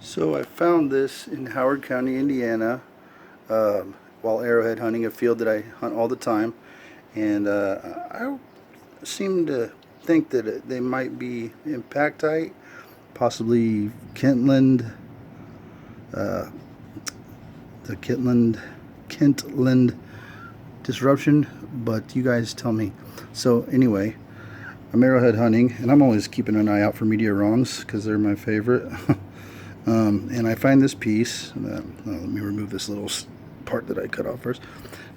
So I found this in Howard County, Indiana, while arrowhead hunting, a field that I hunt all the time, and I seem to think that they might be Impactite, possibly Kentland, uh, the Kentland disruption, but you guys tell me. So anyway, I'm arrowhead hunting, and I'm always keeping an eye out for media wrongs because they're my favorite. And I find this piece. Let me remove this little part that I cut off first.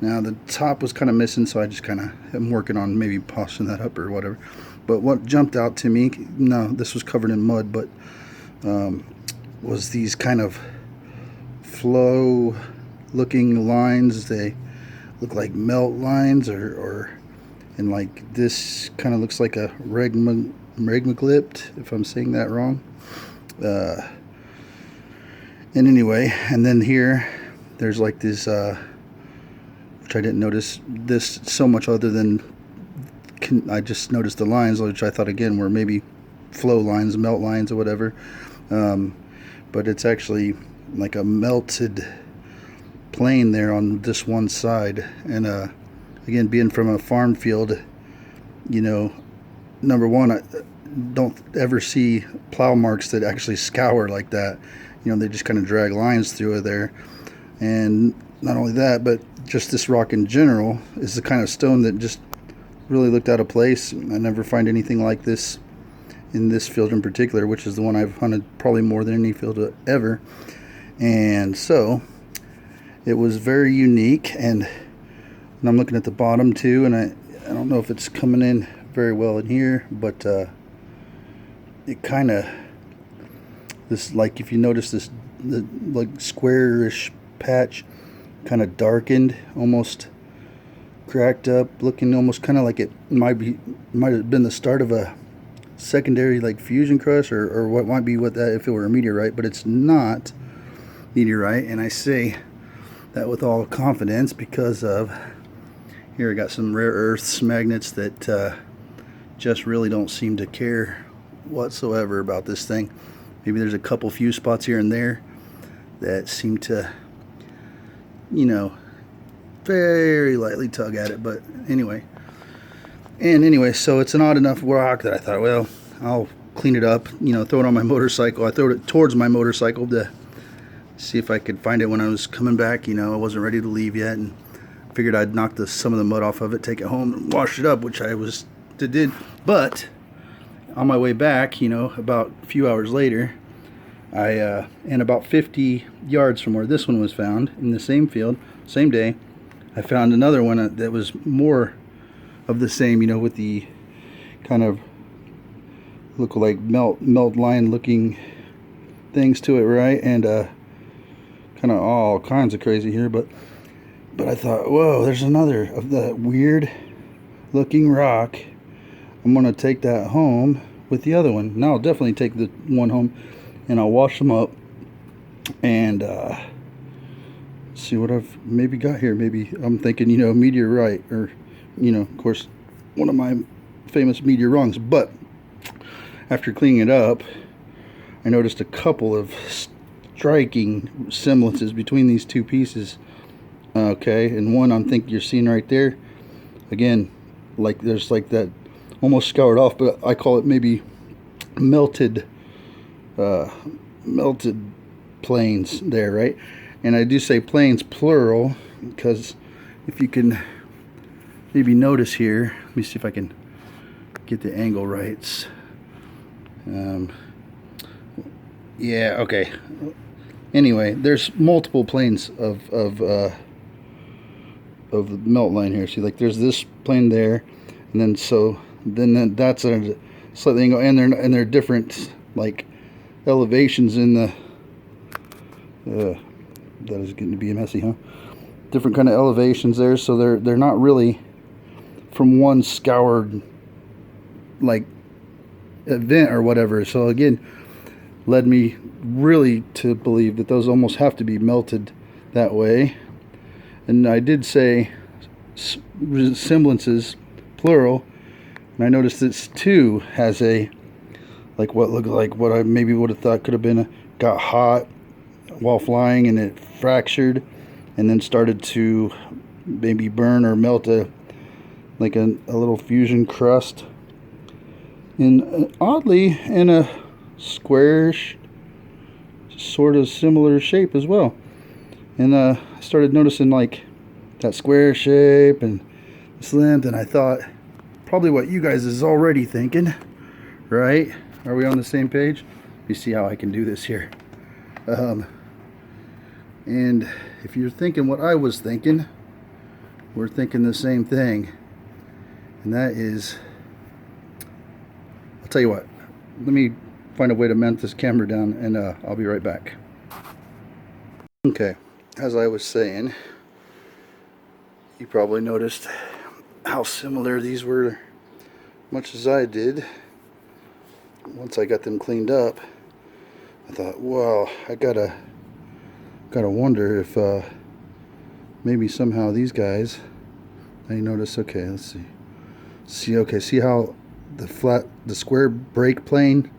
Now the top was kind of missing, so I just kind of am working on maybe polishing that up or whatever. But what jumped out to me, no, this was covered in mud, but was these kind of flow looking lines. They look like melt lines, and like this kind of looks like a regmaglypt, if I'm saying that wrong. And anyway, and then here there's like this which I didn't notice this so much other than I just noticed the lines, which I thought again were maybe flow lines, melt lines or whatever, but it's actually like a melted plane there on this one side. And again, being from a farm field, you know, number one, I don't ever see plow marks that actually scour like that. You know, they just kind of drag lines through it there. And not only that, but just this rock in general is the kind of stone that just really looked out of place. I never find anything like this in this field in particular, which is the one I've hunted probably more than any field ever. And so it was very unique. And I'm looking at the bottom too, and I don't know if it's coming in very well in here, but it kind of, this, like, if you notice this, the like squarish patch kind of darkened, almost cracked up, looking almost kind of like it might have been the start of a secondary like fusion crust, or what might be what that if it were a meteorite, but it's not meteorite. And I say that with all confidence because of here I got some rare earths magnets that just really don't seem to care whatsoever about this thing. Maybe there's a couple few spots here and there that seem to, you know, very lightly tug at it. But anyway, so it's an odd enough rock that I thought, well, I'll clean it up, you know, throw it on my motorcycle. I threw it towards my motorcycle to see if I could find it when I was coming back. You know, I wasn't ready to leave yet, and figured I'd knock some of the mud off of it, take it home and wash it up, which I did. But on my way back, you know, about a few hours later, and about 50 yards from where this one was found in the same field, same day, I found another one that was more of the same, you know, with the kind of look like melt line looking things to it, right? And kind of all kinds of crazy here, but I thought, whoa, there's another of the weird looking rock. I'm gonna take that home with the other one. Now I'll definitely take the one home and I'll wash them up and see what I've maybe got here. Maybe I'm thinking, you know, meteorite, or, you know, of course, one of my famous meteor wrongs. But after cleaning it up, I noticed a couple of striking semblances between these two pieces. Okay, and one I'm thinking you're seeing right there, again, like there's like that almost scoured off, but I call it maybe melted planes there, right? And I do say planes plural because if you can maybe notice here, let me see if I can get the angle right. Yeah, okay. Anyway, there's multiple planes of the melt line here. See, like there's this plane there, and then that's a slightly angle, and they're different like elevations in the that is getting to be messy, huh? Different kind of elevations there, so they're not really from one scoured like event or whatever. So again, led me really to believe that those almost have to be melted that way. And I did say semblances plural, and I noticed this too has a like what looked like what I maybe would have thought could have been got hot while flying and it fractured and then started to maybe burn or melt like a little fusion crust in oddly in a squarish sort of similar shape as well. And I started noticing like that square shape and this length, and I thought probably what you guys is already thinking, right? Are we on the same page? You see how I can do this here. And if you're thinking what I was thinking, we're thinking the same thing. And that is, I'll tell you what, let me find a way to mount this camera down, and I'll be right back. Okay, as I was saying, you probably noticed how similar these were, much as I did. Once I got them cleaned up, I thought, well, I gotta wonder if maybe somehow these guys, I notice, okay, let's see how the square brake plane,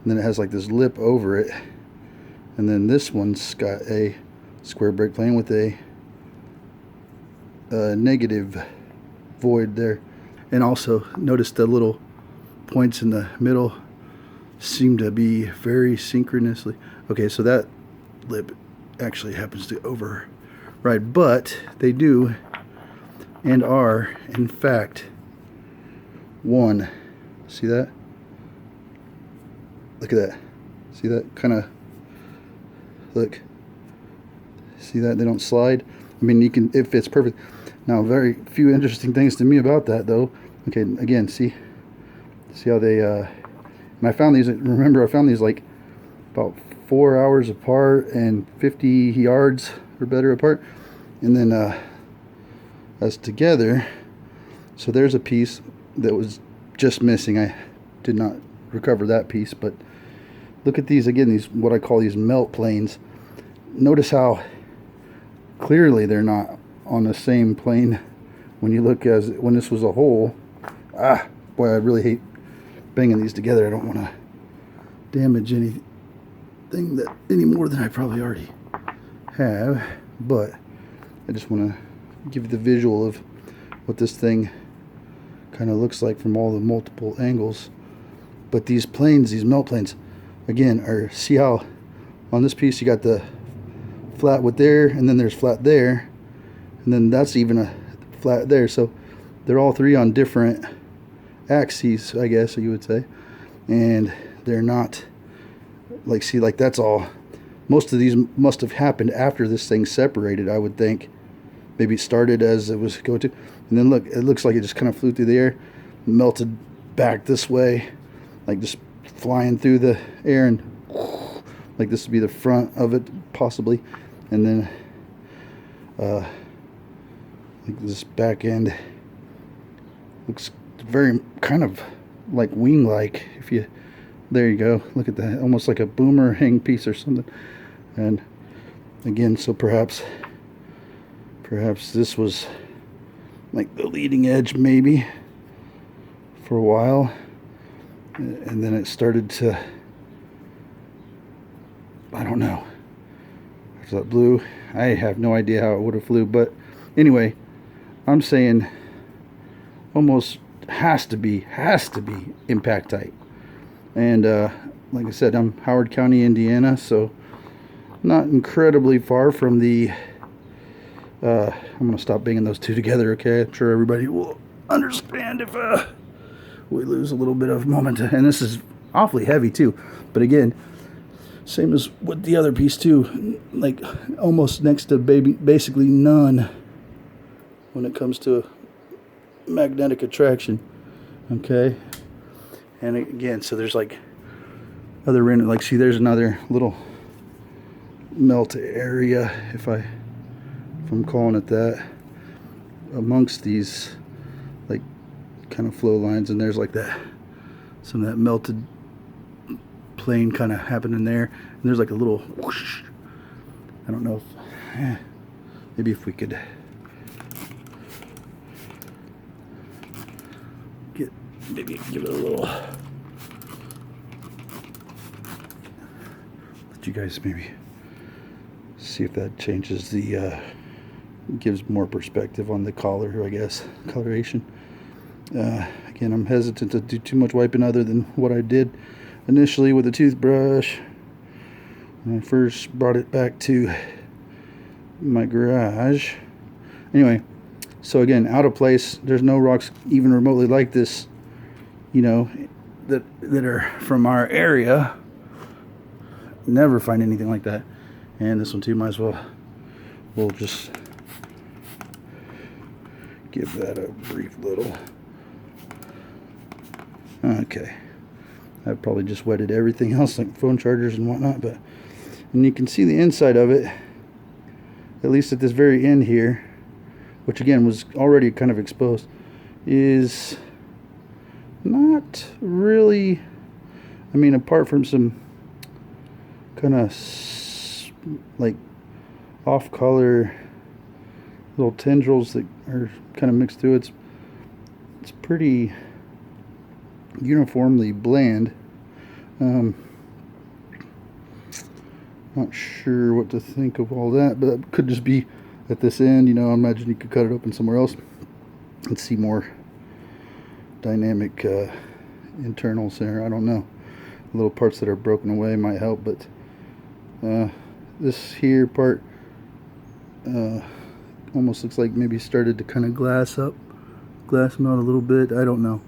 and then it has like this lip over it, and then this one's got a square brake plane with a negative void there. And also notice the little points in the middle seem to be very synchronously. Okay, so that lip actually happens to override, but they do and are in fact one. See that? Look at that. See that kind of, look, see that they don't slide. I mean, you can, it fits perfect. Now, very few interesting things to me about that though. Okay, again, see how they and I found these, remember I found these like about 4 hours apart and 50 yards or better apart, and then as together. So there's a piece that was just missing. I did not recover that piece, but look at these again, these what I call these melt planes. Notice how clearly they're not on the same plane when you look as when this was a whole. Boy, I really hate banging these together. I don't want to damage anything that any more than I probably already have, but I just want to give you the visual of what this thing kind of looks like from all the multiple angles. But these planes, these melt planes, again, are, see how on this piece you got the flat with there, and then there's flat there, and then that's even a flat there. So they're all three on different axes, I guess you would say, and they're not like, see, like that's all, most of these must have happened after this thing separated, I would think. Maybe it started as it was going to, and then look, it looks like it just kind of flew through the air, melted back this way, like just flying through the air, and like this would be the front of it possibly, and then like this back end looks very kind of like wing-like. If you, there you go, look at that, almost like a boomerang piece or something. And again, so perhaps this was like the leading edge maybe for a while, and then it started to, I don't know, is that blue? I have no idea how it would have flew, but anyway, I'm saying almost has to be Impactite. And like I said, I'm Howard County, Indiana, so not incredibly far from the I'm gonna stop banging those two together, okay? I'm sure everybody will understand if we lose a little bit of moment. And this is awfully heavy too, but again, same as with the other piece too, like almost next to basically none when it comes to magnetic attraction. Okay, and again, so there's like other random, like, see, there's another little melt area, if I'm calling it that, amongst these like kind of flow lines, and there's like that, some of that melted plane kind of happening there, and there's like a little whoosh. I don't know if maybe if we could maybe give it a little, let you guys maybe see if that changes the gives more perspective on the color, I guess, coloration. Again, I'm hesitant to do too much wiping other than what I did initially with the toothbrush when I first brought it back to my garage. Anyway, so again, out of place. There's no rocks even remotely like this, you know, that are from our area. Never find anything like that. And this one too, might as well, we'll just give that a brief little. Okay, I've probably just wetted everything else like phone chargers and whatnot, but and you can see the inside of it, at least at this very end here, which again was already kind of exposed, is not really, I mean, apart from some kind of like off color little tendrils that are kind of mixed through, it's pretty uniformly bland. Not sure what to think of all that, but that could just be at this end, you know. I imagine you could cut it open somewhere else and see more dynamic internals there. I don't know. Little parts that are broken away might help, but this here part almost looks like maybe started to kind of glass melt a little bit. I don't know.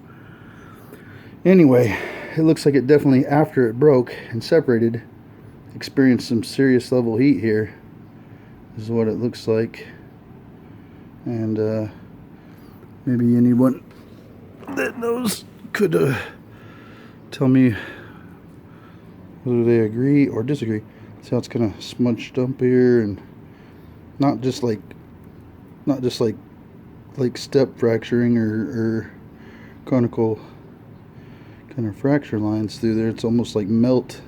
Anyway, it looks like it definitely, after it broke and separated, experienced some serious level heat here. This is what it looks like. And maybe anyone that knows could tell me whether they agree or disagree. See how it's kind of smudged up here, and not just like step fracturing or conical kind of fracture lines through there. It's almost like melt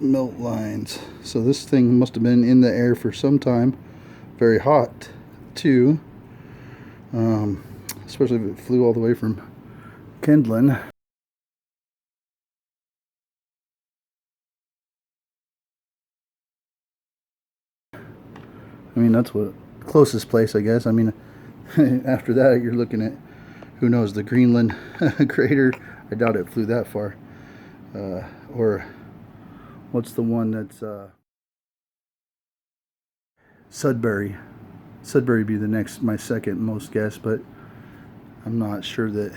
lines. So this thing must have been in the air for some time, very hot too, especially if it flew all the way from kindling. I mean, that's what closest place, I guess. I mean, after that you're looking at, who knows, the Greenland crater. I doubt it flew that far. Or what's the one that's Sudbury? Sudbury would be the next, my second most guess, but I'm not sure that.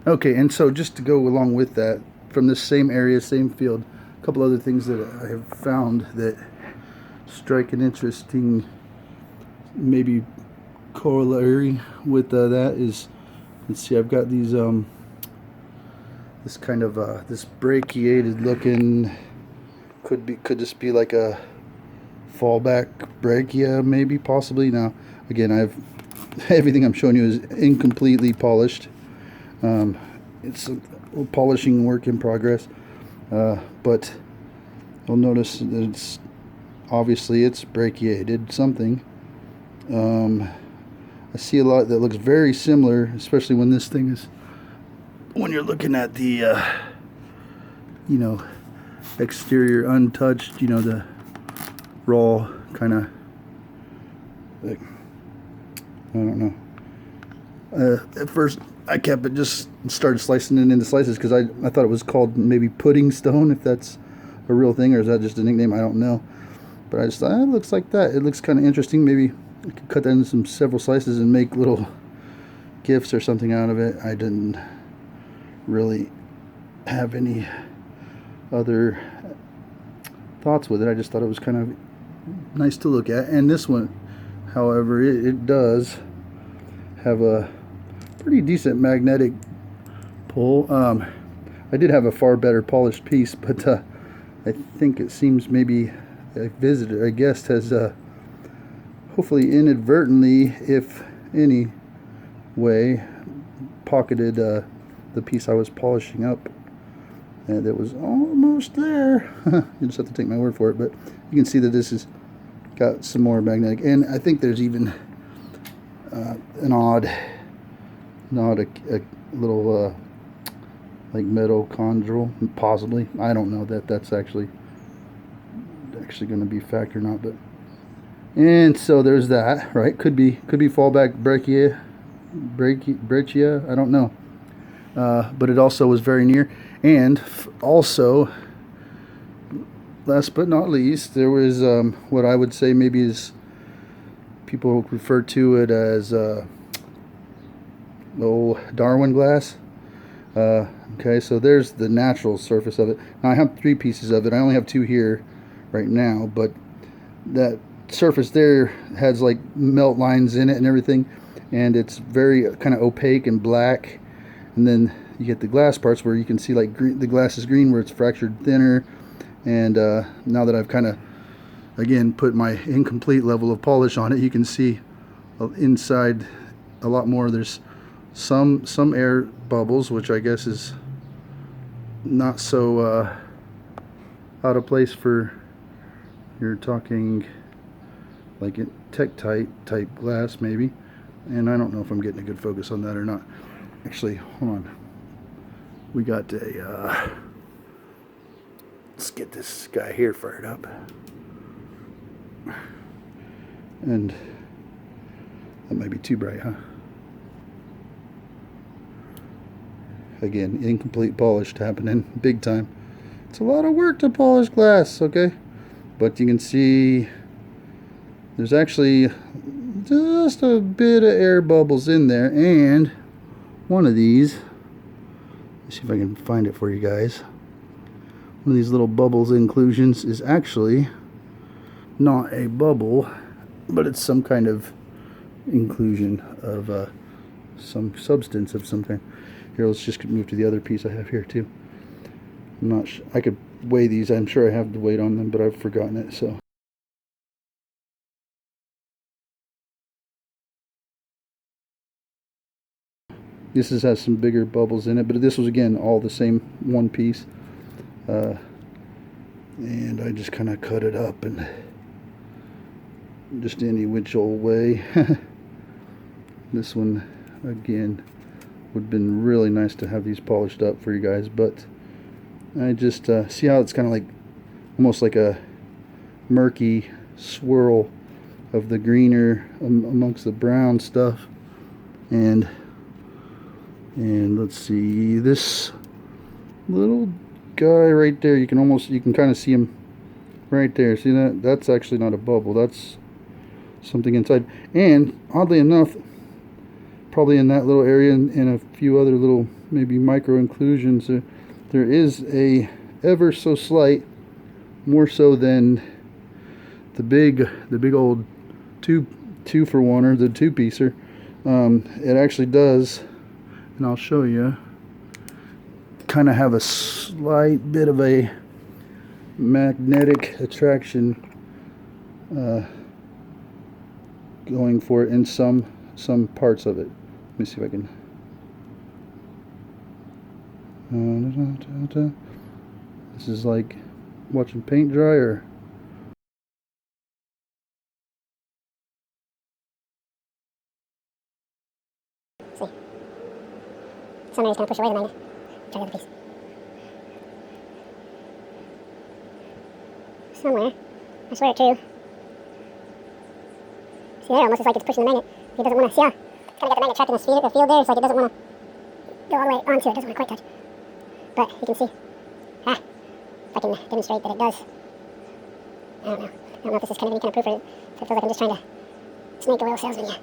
Okay, and so just to go along with that, from this same area, same field, a couple other things that I have found that strike an interesting, maybe corollary with that is, let's see, I've got these this kind of this brachiated looking, could this be like a fallback brachia, maybe, possibly. Now again, I've everything I'm showing you is incompletely polished. It's a polishing work in progress, but you'll notice that it's obviously brachiated something. I see a lot that looks very similar, especially when this thing is, when you're looking at the you know, exterior untouched, you know, the raw kind of, like, I don't know. At first I kept it, just started slicing it into slices because I thought it was called maybe pudding stone, if that's a real thing, or is that just a nickname? I don't know. But I just thought, it looks like that. It looks kind of interesting. Maybe I could cut that into several slices and make little gifts or something out of it. I didn't really have any other thoughts with it. I just thought it was kind of nice to look at. And this one, however, it does have a pretty decent magnetic pull. I did have a far better polished piece, but I think it seems maybe a visitor, a guest, has hopefully inadvertently, if any way, pocketed the piece I was polishing up, and it was almost there. You just have to take my word for it, but you can see that this has got some more magnetic, and I think there's even a little like metal chondrule, possibly. I don't know that that's actually going to be a fact or not, but and so there's that, right? Could be fallback brachia. I don't know, but it also was very near, and also, last but not least, there was what I would say maybe is people refer to it as Darwin glass. Okay, so there's the natural surface of it. Now I have 3 pieces of it. I only have 2 here right now, but that surface there has like melt lines in it and everything, and it's very kind of opaque and black. And then you get the glass parts where you can see like green, the glass is green where it's fractured thinner. And now that I've kind of again put my incomplete level of polish on it, you can see inside a lot more. There's some air bubbles, which I guess is not so out of place for, you're talking like a Tektite type glass maybe, and I don't know if I'm getting a good focus on that or not. Actually, hold on, we got a let's get this guy here fired up, and that might be too bright, huh? Again, incomplete polish happening big time. It's a lot of work to polish glass, okay? But you can see there's actually just a bit of air bubbles in there, and one of these, let's see if I can find it for you guys. One of these little bubbles inclusions is actually not a bubble, but it's some kind of inclusion of some substance of some kind. Here, let's just move to the other piece I have here too. I'm not sure. I could weigh these. I'm sure I have the weight on them, but I've forgotten it. So this has some bigger bubbles in it, but this was again all the same one piece. And I just kind of cut it up and just any which old way. This one again would have been really nice to have these polished up for you guys, but I just see how it's kind of like almost like a murky swirl of the greener amongst the brown stuff. And let's see, this little guy right there, you can kind of see him right there. See that? That's actually not a bubble, that's something inside. And oddly enough, probably in that little area and a few other little maybe micro inclusions, there is a ever so slight, more so than the big old two for one, or the 2-piecer. It actually does, and I'll show you, kind of have a slight bit of a magnetic attraction going for it in some parts of it. Let me see if I can. This is like watching paint dry, or see. Some areas kind of push away the magnet. Try the other piece. Somewhere. I swear too. See there, almost it's like it's pushing the magnet. He doesn't want to, see how it's kind of got the magnet trapped in the field there. It's like it doesn't want to go all the way onto it. It doesn't want to quite touch. But you can see. If I can demonstrate that it does. I don't know if this is kind of any kind of proof, or if it feels like I'm just trying to snake oil salesman yet.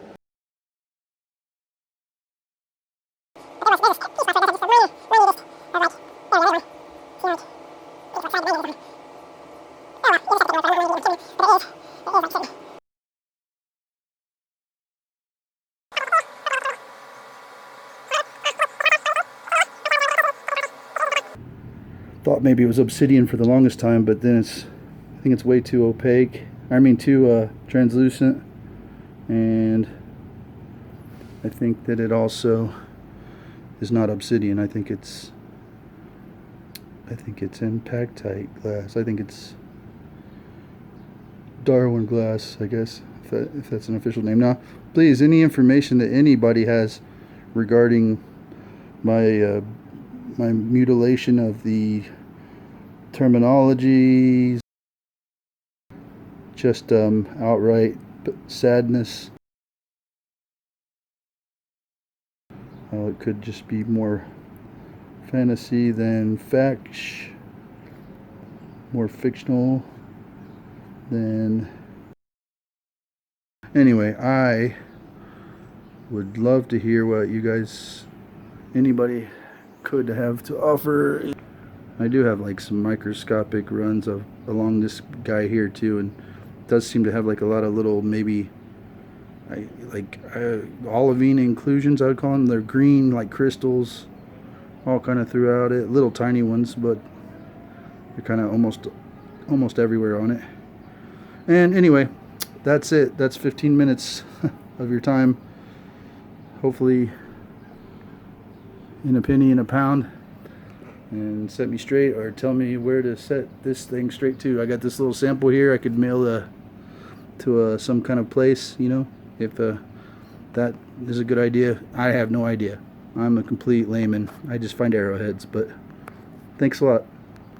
thought maybe it was obsidian for the longest time, but then I think it's way too opaque. I mean too translucent, and I think that it also is not obsidian. I think it's Impactite glass. I think it's Darwin glass, I guess, if that's an official name. Now, please, any information that anybody has regarding my my mutilation of the terminologies, just outright sadness. It could just be more fantasy than fact, more fictional than. Anyway, I would love to hear what you guys, anybody, could have to offer. I do have like some microscopic runs of along this guy here too, and it does seem to have like a lot of little maybe olivine inclusions, I would call them. They're green like crystals all kind of throughout it, little tiny ones, but they're kind of almost everywhere on it. And anyway, that's it. That's 15 minutes of your time, hopefully in a penny in a pound, and set me straight or tell me where to set this thing straight to. I got this little sample here. I could mail to some kind of place, you know, if that is a good idea. I have no idea. I'm a complete layman. I just find arrowheads, but thanks a lot.